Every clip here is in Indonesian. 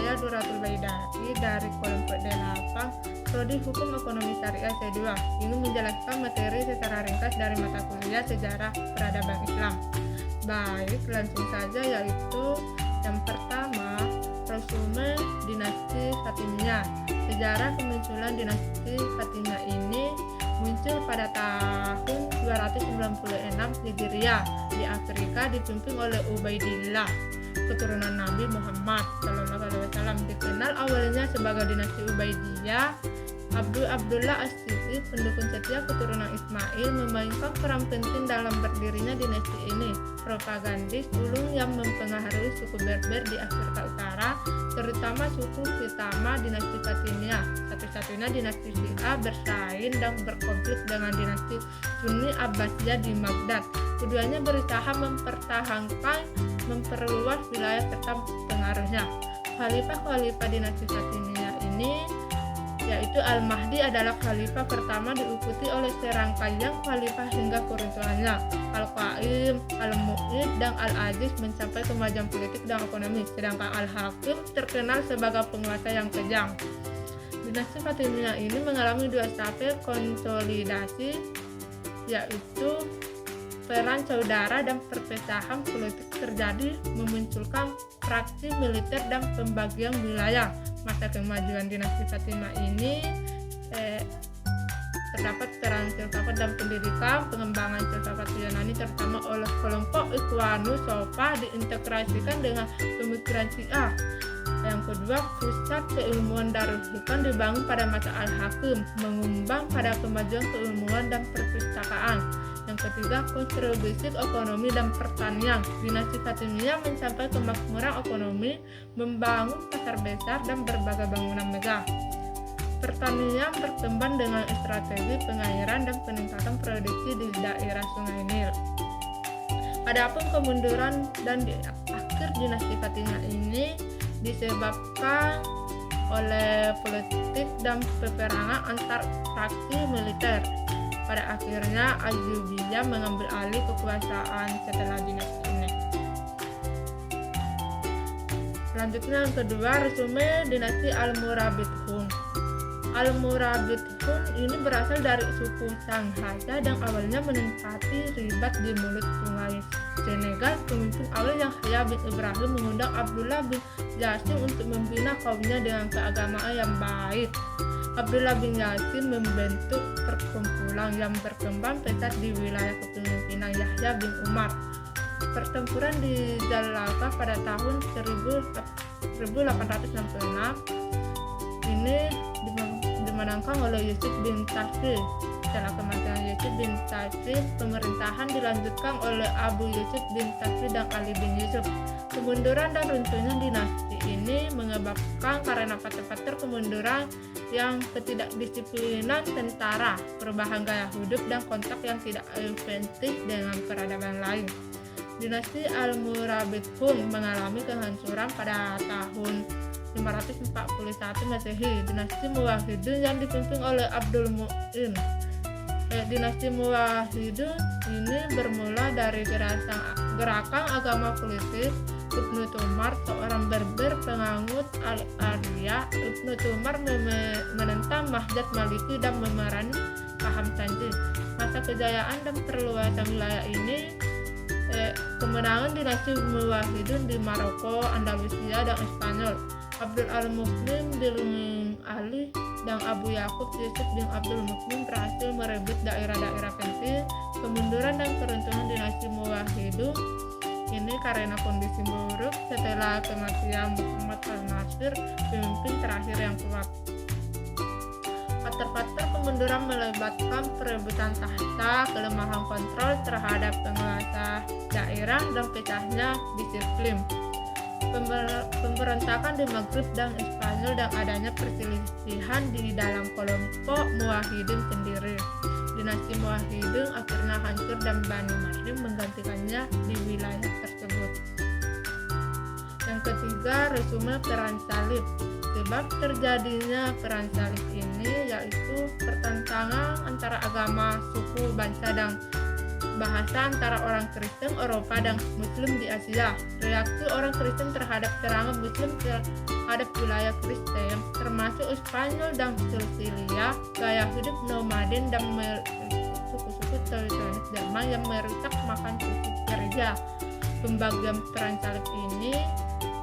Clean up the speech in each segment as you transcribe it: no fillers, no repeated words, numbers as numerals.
saya Duratul Baidai dari kelompok D8 Prodi Hukum Ekonomi Syariah C2 ingin menjelaskan materi secara ringkas dari mata kuliah Sejarah Peradaban Islam. Baik, langsung saja, yaitu yang pertama, resume dinasti Fatimiyah. Sejarah kemunculan dinasti Fatimiyah ini muncul pada tahun 296 Hijriah di Afrika, dipimpin oleh Ubaidillah, keturunan Nabi Muhammad SAW. Dikenal awalnya sebagai dinasti Ubaidiyah. Abdullah As-Sisi, pendukung setia keturunan Ismail, memainkan peran penting dalam berdirinya dinasti ini. Propagandis ulung yang mempengaruhi suku Berber di Afrika Utara, terutama suku Khitama dinasti Fatimiyah. Satu-satunya dinasti Syiah bersaing dan berkonflik dengan dinasti Sunni Abbasiyah di Baghdad. Keduanya berusaha memperluas wilayah serta pengaruhnya. Khalifah dinasti Fatimiyah ini, yaitu Al-Mahdi, adalah khalifah pertama, diikuti oleh serangkaian khalifah hingga keruntuhannya. Al-Qaim, Al-Mu'id, dan Al-Aziz mencapai kemajuan politik dan ekonomi, sedangkan Al-Hakim terkenal sebagai penguasa yang kejam. Dinasti Fatimiyah ini mengalami dua fase konsolidasi, yaitu perang saudara dan perpecahan politik terjadi, memunculkan fraksi militer dan pembagian wilayah. Masa kemajuan dinasti Fatimiyah ini terdapat peran filsafat dan pendidikan. Pengembangan filsafat Yunani terutama oleh kelompok Ikhwanus Sofa diintegrasikan dengan pemikiran Syiah. Yang kedua, pusat keilmuan Darul Hikam dibangun pada masa Al-Hakim, mengembang pada kemajuan keilmuan dan perpustakaan. Yang ketiga, kontribusi ekonomi dan pertanian. Dinasti Fatimiyah mencapai kemakmuran ekonomi, membangun pasar besar dan berbagai bangunan megah. Pertanian berkembang dengan strategi pengairan dan peningkatan produksi di daerah Sungai Nil. Adapun kemunduran dan di akhir dinasti Fatimiyah ini disebabkan oleh politik dan peperangan antar fraksi militer. Pada akhirnya Ayyubiyah mengambil alih kekuasaan setelah dinasti ini. Selanjutnya yang kedua, resume dinasti Al-Murabithun. Al-Murabithun ini berasal dari suku Sanghaja dan awalnya menempati ribat di mulut sungai Senegal. Pemimpin awal yang Yahya bin Ibrahim mengundang Abdullah bin Yasin untuk membina kaumnya dengan keagamaan yang baik. Abdullah bin Yasin membentuk perkumpulan yang berkembang pesat di wilayah kepemimpinan Yahya bin Umar. Pertempuran di Jalaka pada tahun 1866 ini dimenangkan oleh Yusuf bin Tashfin. Setelah kematian Yusuf bin Tashfin, pemerintahan dilanjutkan oleh Abu Yusuf bin Tashfin dan Ali bin Yusuf. Kemunduran dan runtuhnya dinasti ini menyebabkan karena faktor kemunduran yang ketidakdisiplinan tentara, perubahan gaya hidup, dan kontak yang tidak autentik dengan peradaban lain. Dinasti Al-Murabithun mengalami kehancuran pada tahun 541 Masehi. Dinasti Muwahhidun yang dipimpin oleh Abdul Mu'in. Dinasti Muwahhidun ini bermula dari gerakan agama politik Ibnu Tumar, seorang Berber penganut Al-Arya. Ibnu Tumar menentang Mahjad Maliki dan memerangi paham Sanji. Masa kejayaan dan perluasan wilayah ini, kemenangan dinasti Muwahhidun di Maroko, Andalusia, dan Spanyol. Abdul Al-Mukmin bin Ali dan Abu Yakub Yusuf bin Abdul Mukmin berhasil merebut daerah-daerah penting. Kemunduran dan keruntuhan dinasti Muwahhidun ini karena kondisi buruk setelah kematian Muhammad al-Nasir, pemimpin terakhir yang kuat. Faktor-faktor kemunduran melibatkan perebutan tahta, kelemahan kontrol terhadap penguasa daerah, dan pecahnya disiplin, pemberontakan di Maghrib dan Spanyol, dan adanya perselisihan di dalam kelompok Muwahhidin sendiri. Dinasti Muwahhidin akhirnya hancur dan Bani Muslim menggantikannya di wilayah tersebut. Yang ketiga, resume perang salib. Sebab terjadinya perang salib ini yaitu pertentangan antara agama, suku, bangsa, dan bahasa antara orang Kristen Eropa dan Muslim di Asia. Reaksi orang Kristen terhadap serangan Muslim terhadap wilayah Kristen, termasuk Spanyol dan Sicilia, gaya hidup nomaden dan suku-suku Teutonis Jerman yang merusak makan suku gereja. Pembagian perang salib ini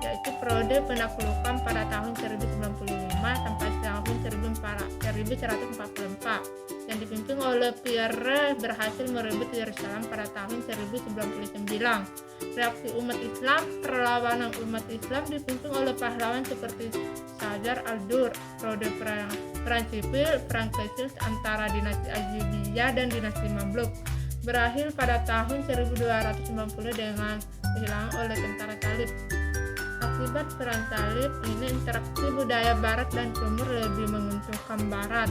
yaitu periode penaklukan pada tahun 1095 sampai tahun 1144 yang dipimpin oleh Pierre berhasil merebut Yerusalem pada tahun 1099. Reaksi umat Islam, perlawanan umat Islam dipimpin oleh pahlawan seperti Sajar al-Dur, periode perang sipil, perang kecil antara dinasti Ayyubiyah dan dinasti Mamluk, berakhir pada tahun 1290 dengan kehilangan oleh tentara salib. Akibat perang salib ini, interaksi budaya barat dan timur lebih menguntungkan barat.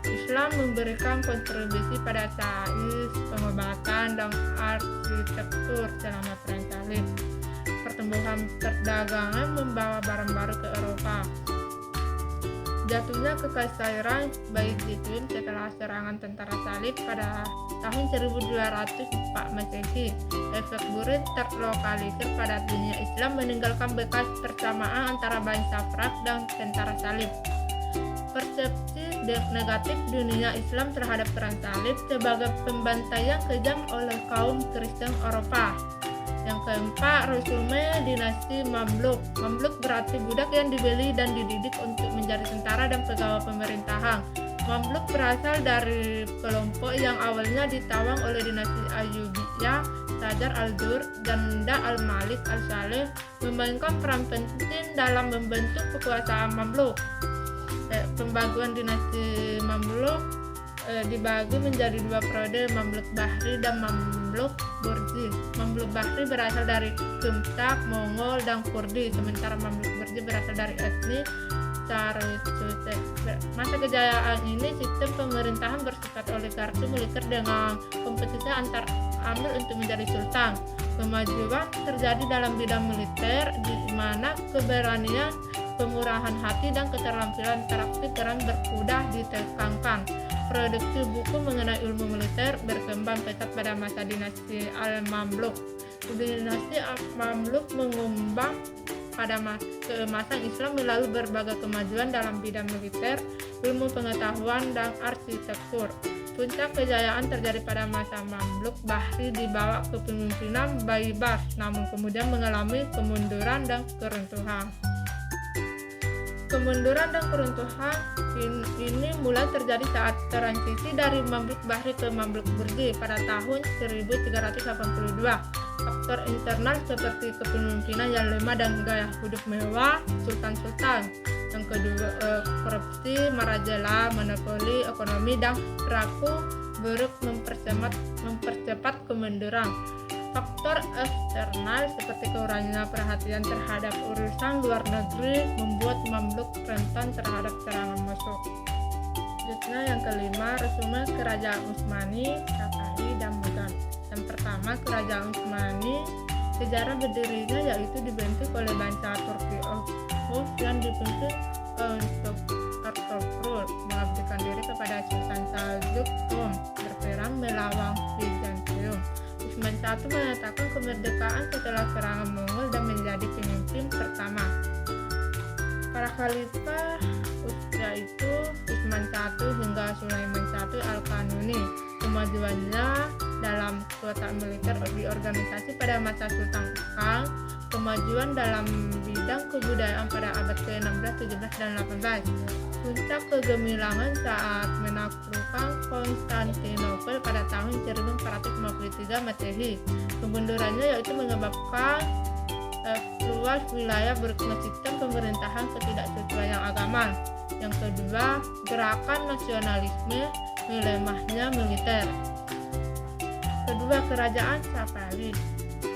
Islam memberikan kontribusi pada sains, pengobatan, dan arsitektur selama perang salib. Pertumbuhan perdagangan membawa barang baru ke Eropa. Jatuhnya kekaisaran Byzantium setelah serangan tentara salib pada tahun 1204 Masehi. Efek buruk terlokalisir pada dunia Islam meninggalkan bekas persamaan antara bangsa Frans dan tentara salib. Persepsi negatif dunia Islam terhadap perang salib sebagai pembantaian kejam oleh kaum Kristen Eropa. Yang keempat, resume dinasti Mamluk. Mamluk berarti budak yang dibeli dan dididik untuk menjadi tentara dan pegawai pemerintahan. Mamluk berasal dari kelompok yang awalnya ditawang oleh dinasti Ayyubiyah. Sajar al-Dur dan Da al-Malik al-Saleh memainkan peran penting dalam membentuk kekuasaan Mamluk. Pembagian dinasti Mamluk dibagi menjadi dua periode, Mamluk Bahri dan Mamluk Burji. Mamluk Bahri berasal dari Kipchak, Mongol, dan Kurdi, sementara Mamluk Burji berasal dari etnis Charusute. Masa kejayaan ini, sistem pemerintahan bersifat oligarki militer dengan kompetisi antar amil untuk menjadi sultan. Kemajuan terjadi dalam bidang militer, di mana keberanian, kemurahan hati, dan keterampilan taktik perang berkuda ditekankan. Produksi buku mengenai ilmu militer berkembang pesat pada masa dinasti Al-Mamluk. Dinasti Al-Mamluk mengembang pada keemasan Islam melalui berbagai kemajuan dalam bidang militer, ilmu pengetahuan, dan arsitektur. Puncak kejayaan terjadi pada masa Mamluk Bahri di bawah kepemimpinan Baibars, namun kemudian mengalami kemunduran dan keruntuhan. Kemunduran dan keruntuhan ini mulai terjadi saat transisi dari Mamluk Bahri ke Mamluk Burji pada tahun 1382. Faktor internal seperti kepemimpinan yang lemah dan gaya hidup mewah sultan-sultan. Yang kedua, korupsi, merajalela, monopoli ekonomi, dan perilaku buruk mempercepat kemunduran. Faktor eksternal seperti kurangnya perhatian terhadap urusan luar negeri membuat Mamluk rentan terhadap serangan musuh. Selanjutnya yang kelima, resume Kerajaan Utsmani, Safavi, dan Mughal. Yang pertama, Kerajaan Utsmani, sejarah berdirinya yaitu dibentuk oleh bangsa Turki Oghuz yang dipimpin untuk Ertugrul mengabdikan diri kepada Sultan Saljuk berperang melawan Bizantium. Utsman I menyatakan kemerdekaan setelah serangan Mongol dan menjadi pemimpin pertama. Para khalifah yaitu Utsman I hingga Sulaiman I Al-Kanuni. Kemajuannya dalam kekuatan militer di organisasi pada masa Sultan Kang, kemajuan dalam bidang kebudayaan pada abad ke-16, 17, dan 18. Puncak kegemilangan saat menaklukkan Konstantinopel pada tahun 1453 Masehi. Kemundurannya yaitu menyebabkan luas wilayah berubah sistem pemerintahan ketidaksesuaian agama. Yang kedua, gerakan nasionalisme, melemahnya militer. Kedua, Kerajaan Safavid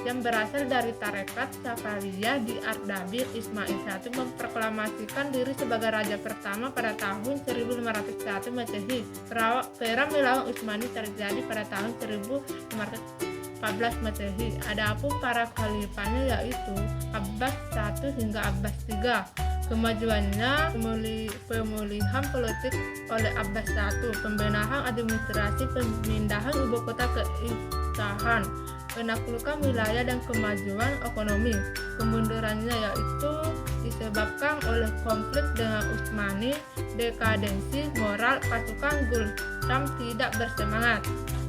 yang berasal dari tarekat Safaviyah di Ardabil. Ismail I memproklamasikan diri sebagai raja pertama pada tahun 1501 Masehi. Perang melawan Utsmani terjadi pada tahun 1514 Masehi. Adapun para khalifahnya yaitu Abbas I hingga Abbas III. Kemajuannya, pemulihan politik oleh Abbas I, pembenahan administrasi, pemindahan ibu kota ke Isfahan, penaklukan wilayah dan kemajuan ekonomi. Kemundurannya yaitu disebabkan oleh konflik dengan Utsmani, dekadensi moral pasukan Gulstam tidak bersemangat.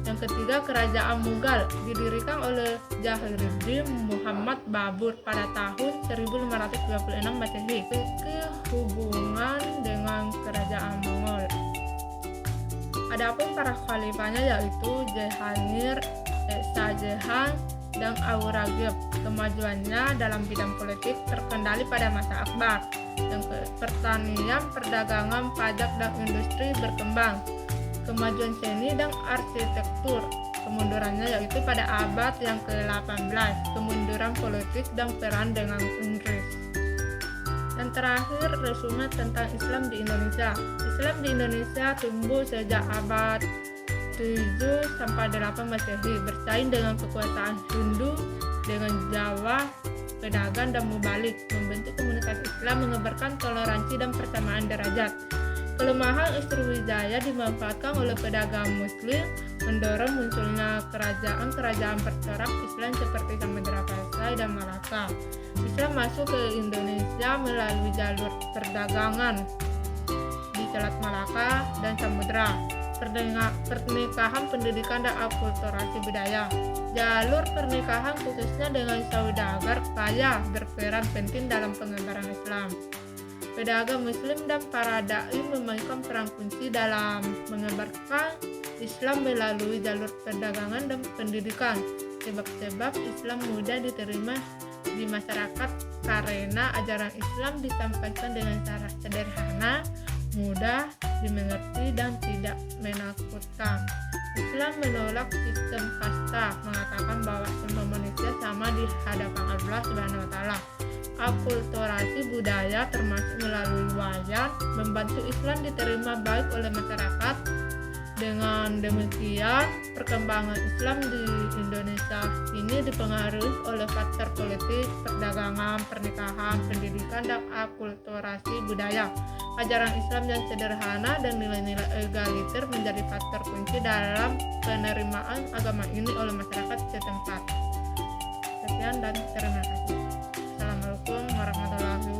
Yang ketiga, kerajaan Mughal didirikan oleh Jahruddin Muhammad Babur pada tahun 1526 Masehi. Hubungan dengan kerajaan Mongol. Adapun para khalifahnya yaitu Jahangir, Shah Jahan, dan Aurangzeb. Kemajuannya dalam bidang politik terkendali pada masa Akbar. Yang pertanian, perdagangan, pajak, dan industri berkembang. Kemajuan seni dan arsitektur. Kemundurannya yaitu pada abad yang ke-18, kemunduran politik dan perang dengan Inggris. Dan terakhir, resume tentang Islam di Indonesia. Islam di Indonesia tumbuh sejak abad 7-8 Masehi, bersaing dengan kekuasaan Hindu, dengan Jawa, pedagang, dan mubalik, membentuk komunitas Islam, menyebarkan toleransi dan persamaan derajat. Kelemahan Sriwijaya dimanfaatkan oleh pedagang Muslim, mendorong munculnya kerajaan-kerajaan bercorak Islam seperti Samudra Pasai dan Malaka. Islam masuk ke Indonesia melalui jalur perdagangan di Selat Malaka dan Samudra, pernikahan, pendidikan, dan akulturasi budaya. Jalur pernikahan khususnya dengan saudagar kaya berperan penting dalam penyebaran Islam. Pedagang Muslim dan para dai memainkan peran kunci dalam menyebarkan Islam melalui jalur perdagangan dan pendidikan. Sebab-sebab Islam mudah diterima di masyarakat karena ajaran Islam disampaikan dengan cara sederhana, mudah dimengerti, dan tidak menakutkan. Islam menolak sistem kasta, mengatakan bahwa semua manusia sama di hadapan Allah Subhanahu wa taala. Akulturasi budaya termasuk melalui wayang membantu Islam diterima baik oleh masyarakat. Dengan demikian, perkembangan Islam di Indonesia ini dipengaruhi oleh faktor politik, perdagangan, pernikahan, pendidikan, dan akulturasi budaya. Ajaran Islam yang sederhana dan nilai-nilai egaliter menjadi faktor kunci dalam penerimaan agama ini oleh masyarakat setempat. Sekian dan terima kasih. Assalamualaikum warahmatullahi wabarakatuh.